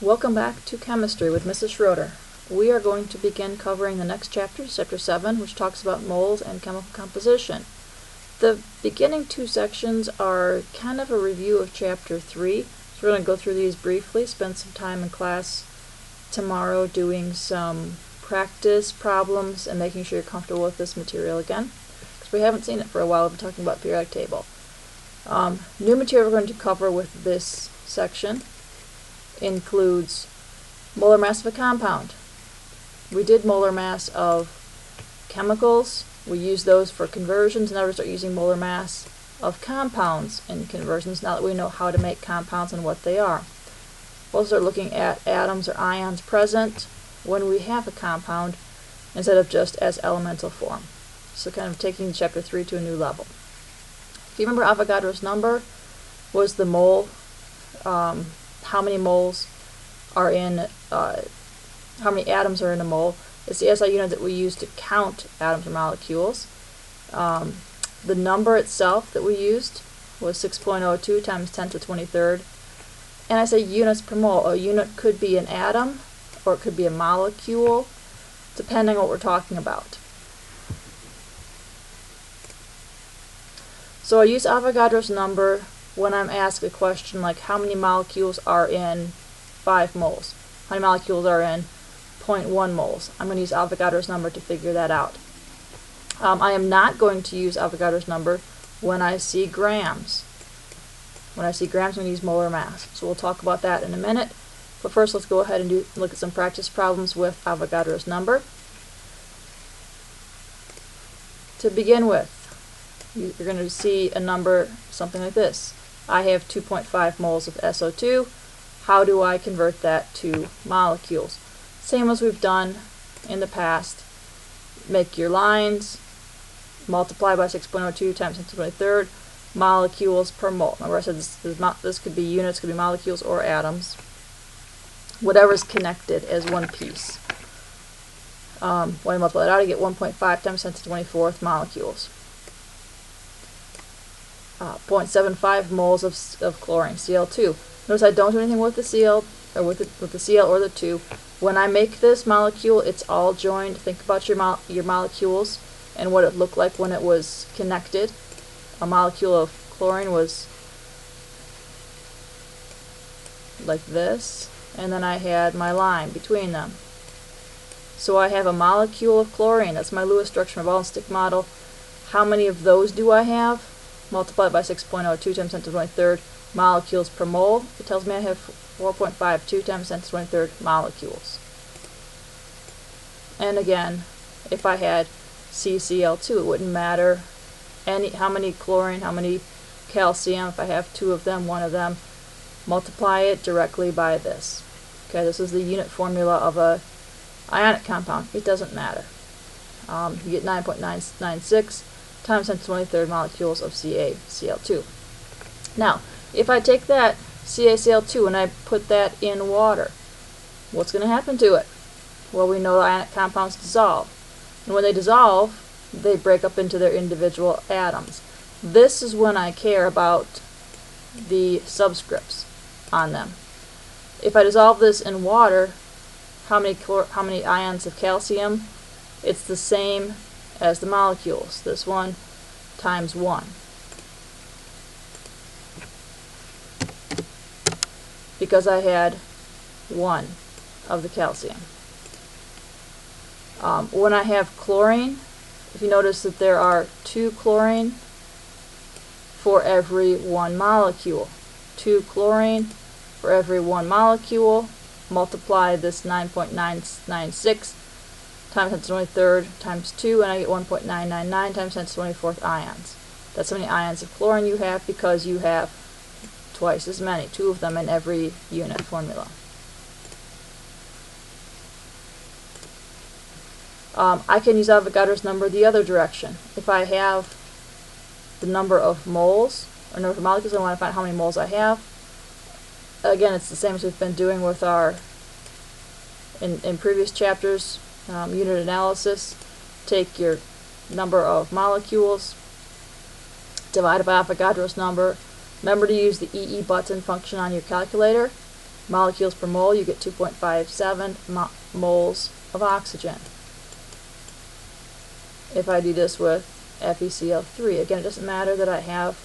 Welcome back to Chemistry with Mrs. Schroeder. We are going to begin covering the next chapter, Chapter 7, which talks about moles and chemical composition. The beginning two sections are kind of a review of Chapter 3. So we're going to go through these briefly, spend some time in class tomorrow doing some practice problems and making sure you're comfortable with this material again, because we haven't seen it for a while. We've been talking about periodic table. New material we're going to cover with this section includes molar mass of a compound. We did molar mass of chemicals. We use those for conversions. Now we start using molar mass of compounds in conversions now that we know how to make compounds and what they are. We'll start looking at atoms or ions present when we have a compound instead of just as elemental form. So kind of taking Chapter 3 to a new level. If you remember, Avogadro's number was the mole, how many moles are in, how many atoms are in a mole. It's the SI unit that we use to count atoms or molecules. The number itself that we used was 6.02 times 10 to the 23rd. And I say units per mole. A unit could be an atom or it could be a molecule, depending on what we're talking about. So I use Avogadro's number when I'm asked a question like how many molecules are in 5 moles? How many molecules are in 0.1 moles? I'm going to use Avogadro's number to figure that out. I am not going to use Avogadro's number when I see grams. When I see grams, I'm going to use molar mass. So we'll talk about that in a minute. But first, let's go ahead and look at some practice problems with Avogadro's number. To begin with, you're going to see a number something like this. I have 2.5 moles of SO2. How do I convert that to molecules? Same as we've done in the past. Make your lines, multiply by 6.02 times 10 to the 23rd, molecules per mole. Remember I said this could be units, could be molecules or atoms. Whatever's connected as one piece. When I multiply it out, I get 1.5 times 10 to the 24th molecules. 0.75 moles of chlorine, Cl2. Notice I don't do anything with the Cl or with the Cl or the 2. When I make this molecule, it's all joined. Think about your molecules and what it looked like when it was connected. A molecule of chlorine was like this, and then I had my line between them. So I have a molecule of chlorine. That's my Lewis structure, my ball and stick model. How many of those do I have? Multiplied by 6.02 times 10 to the 23rd molecules per mole. It tells me I have 4.52 times 10 to the 23rd molecules. And again, if I had CCl2, it wouldn't matter how many chlorine, how many calcium. If I have 2 of them, 1 of them, multiply it directly by this. Okay, this is the unit formula of a ionic compound. It doesn't matter. You get 9.996 times 10 to the 23rd molecules of CaCl2. Now, if I take that CaCl2 and I put that in water, what's going to happen to it? Well, we know ionic compounds dissolve. And when they dissolve, they break up into their individual atoms. This is when I care about the subscripts on them. If I dissolve this in water, how many ions of calcium? It's the same as the molecules. This one times 1. Because I had 1 of the calcium. When I have chlorine, if you notice that there are 2 chlorine for every 1 molecule. 2 chlorine for every 1 molecule. Multiply this 9.996 times 10 to the 23rd times 2, and I get 1.999 times 10 to the 24th ions. That's how many ions of chlorine you have because you have twice as many, 2 of them in every unit formula. I can use Avogadro's number the other direction. If I have the number of moles, or number of molecules, I want to find out how many moles I have. Again, it's the same as we've been doing with our, in previous chapters, unit analysis. Take your number of molecules, divide by Avogadro's number. Remember to use the EE button function on your calculator. molecules per mole, you get 2.57 moles of oxygen. If I do this with FeCl3, again, it doesn't matter that I have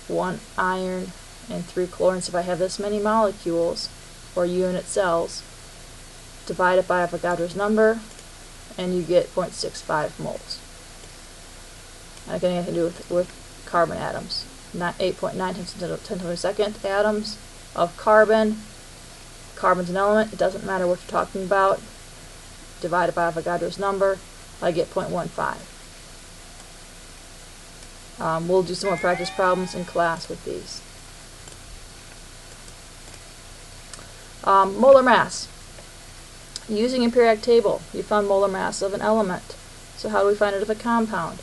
1 iron and 3 chlorines. If I have this many molecules or unit cells, divide it by Avogadro's number, and you get 0.65 moles. And again, it has to do with carbon atoms. 8.9 times 10 to the 22nd atoms of carbon. Carbon's an element. It doesn't matter what you're talking about. Divide it by Avogadro's number, I get 0.15. We'll do some more practice problems in class with these. Molar mass. Using a periodic table, you found molar mass of an element. So how do we find it of a compound?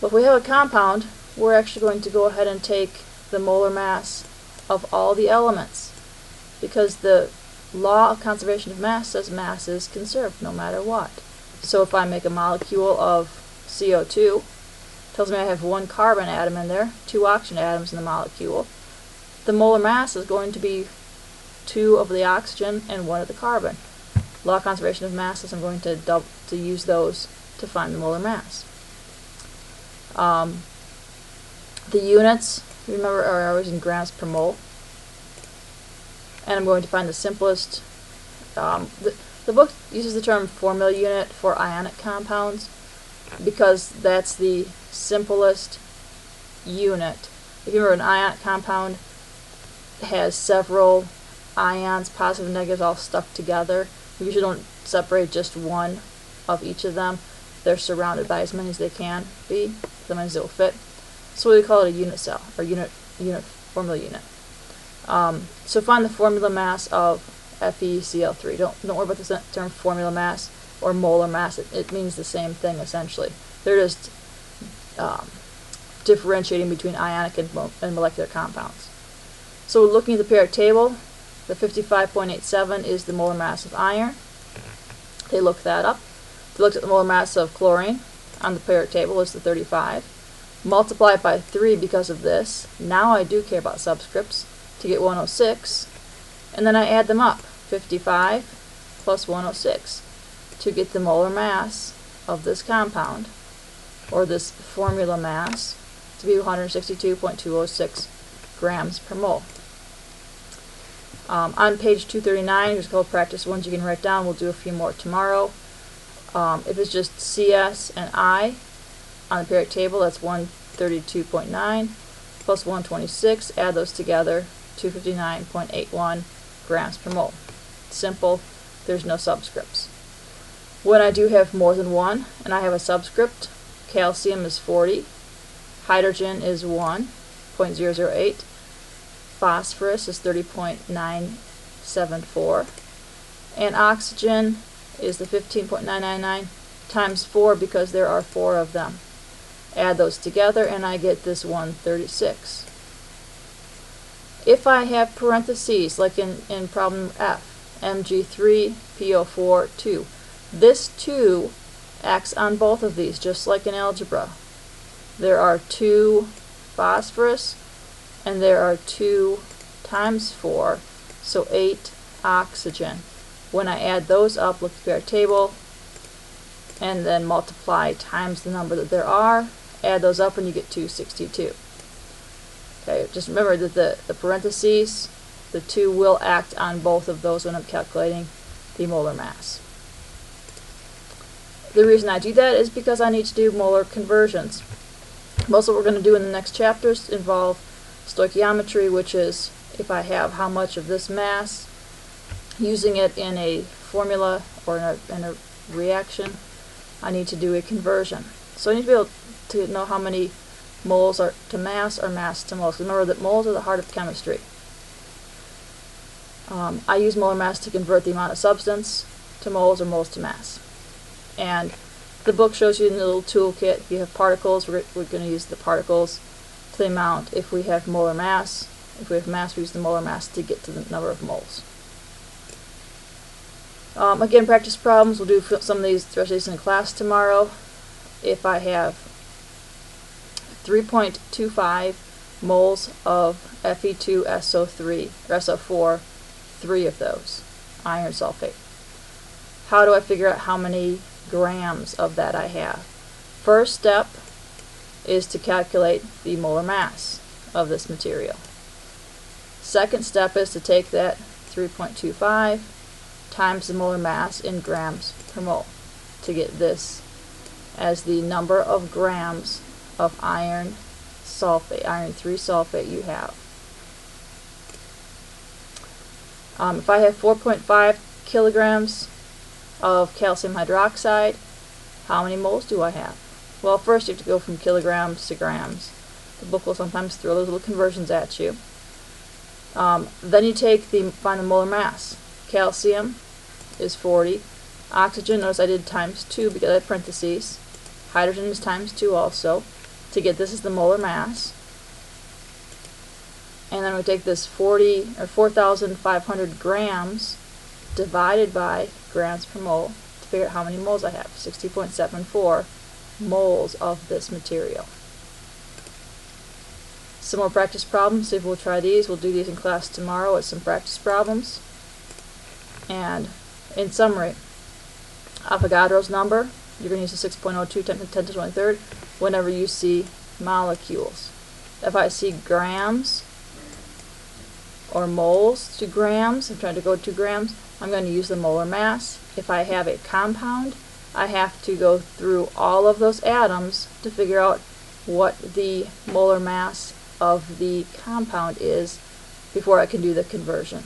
Well, if we have a compound, we're actually going to go ahead and take the molar mass of all the elements, because the law of conservation of mass says mass is conserved no matter what. So if I make a molecule of CO2, it tells me I have 1 carbon atom in there, 2 oxygen atoms in the molecule. The molar mass is going to be 2 of the oxygen and 1 of the carbon. Law of conservation of masses, I'm going to use those to find the molar mass. The units, remember, are always in grams per mole. And I'm going to find the simplest. The book uses the term formula unit for ionic compounds because that's the simplest unit. If you remember, an ionic compound has several ions, positive and negatives, all stuck together. You usually don't separate just one of each of them. They're surrounded by as many as they can be, as many as it will fit. So we call it a unit cell, or unit formula unit. So find the formula mass of FeCl3. Don't worry about the term formula mass or molar mass. It means the same thing essentially. They're just differentiating between ionic and molecular compounds. So looking at the periodic table, the 55.87 is the molar mass of iron. They looked that up. They looked at the molar mass of chlorine on the periodic table, is the 35. Multiply it by 3 because of this. Now I do care about subscripts to get 106. And then I add them up, 55 plus 106, to get the molar mass of this compound, or this formula mass, to be 162.206 grams per mole. On page 239, here's a couple practice ones you can write down. We'll do a few more tomorrow. If it's just CS and I on the periodic table, that's 132.9 plus 126. Add those together, 259.81 grams per mole. Simple. There's no subscripts. When I do have more than one, and I have a subscript, calcium is 40, hydrogen is 1.008, phosphorus is 30.974, and oxygen is the 15.999 times 4 because there are 4 of them. Add those together and I get this 136. If I have parentheses, like in problem F, Mg3, PO4, 2, this 2 acts on both of these, just like in algebra. There are 2 phosphorus, and there are 2 times 4, so 8 oxygen. When I add those up, look at the periodic table, and then multiply times the number that there are, add those up and you get 262. Okay, just remember that the parentheses, the 2 will act on both of those when I'm calculating the molar mass. The reason I do that is because I need to do molar conversions. Most of what we're going to do in the next chapters involve stoichiometry, which is if I have how much of this mass, using it in a formula or in a reaction, I need to do a conversion. So I need to be able to know how many moles are to mass or mass to moles. Remember that moles are the heart of chemistry. I use molar mass to convert the amount of substance to moles or moles to mass. And the book shows you in the little toolkit, if you have particles, we're going to use the particles to the amount. If we have molar mass, if we have mass, we use the molar mass to get to the number of moles. Again, practice problems, we'll do some of these, the rest of these in class tomorrow. If I have 3.25 moles of Fe2SO3 or SO4 3 of those, iron sulfate. How do I figure out how many grams of that I have? First step is to calculate the molar mass of this material. Second step is to take that 3.25 times the molar mass in grams per mole to get this as the number of grams of iron sulfate, iron 3 sulfate you have. If I have 4.5 kilograms of calcium hydroxide, how many moles do I have? Well, first you have to go from kilograms to grams. The book will sometimes throw those little conversions at you. Then you find the molar mass. Calcium is 40. Oxygen, notice I did times 2 because I had parentheses. Hydrogen is times 2 also. To get this is the molar mass. And then we take this 4,500 grams divided by grams per mole to figure out how many moles I have. 60.74 moles of this material. Some more practice problems. See if we'll try these. We'll do these in class tomorrow with some practice problems. And in summary, Avogadro's number, you're going to use the 6.02 10 to the 23rd whenever you see molecules. If I see grams or moles to grams, I'm trying to go to grams, I'm going to use the molar mass. If I have a compound, I have to go through all of those atoms to figure out what the molar mass of the compound is before I can do the conversion.